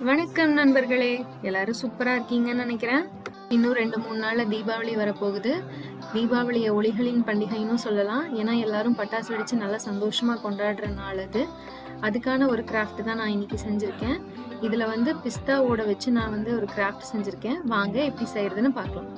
வணக்கம் நண்பர்களே, எல்லாரும் சூப்பரா இருக்கீங்கன்னு நினைக்கிறேன். இன்னும் 2-3 நாள்ல தீபாவளி வரப்போகுது. தீபாவளிய ஒளிகளின் பண்டிகைன்னு சொல்லலாம். ஏன்னா எல்லாரும் பட்டாசு வெடிச்சு நல்லா சந்தோஷமா கொண்டாடுற நாள் அது. அதுக்கான ஒரு கிராஃப்ட் தான் நான் இன்னைக்கு செஞ்சிருக்கேன். இதுல பிஸ்தாவோட வச்சு நான் ஒரு கிராஃப்ட் செஞ்சிருக்கேன். வாங்க எப்படி செய்யறதுன்னு பார்க்கலாம்.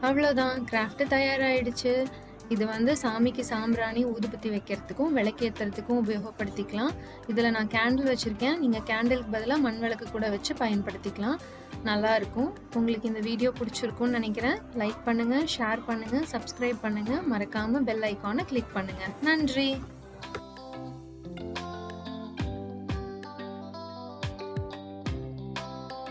அவ்வளோதான், கிராஃப்ட் தயாராயிடுச்சு. இது வந்து சாமிக்கு சாம்பிராணி, ஊதுபத்தி வைக்கிறதுக்கும் விளக்கேத்துறதுக்கும் உபயோகப்படுத்திக்கலாம். இதில் நான் கேண்டில் வச்சுருக்கேன். நீங்கள் கேண்டிலுக்கு பதிலாக மண் விளக்கு கூட வச்சு பயன்படுத்திக்கலாம். நல்லாயிருக்கும். உங்களுக்கு இந்த வீடியோ பிடிச்சிருக்கும்னு நினைக்கிறேன். லைக் பண்ணுங்கள், ஷேர் பண்ணுங்கள், சப்ஸ்கிரைப் பண்ணுங்கள். மறக்காமல் பெல் ஐக்கானை கிளிக் பண்ணுங்கள். நன்றி.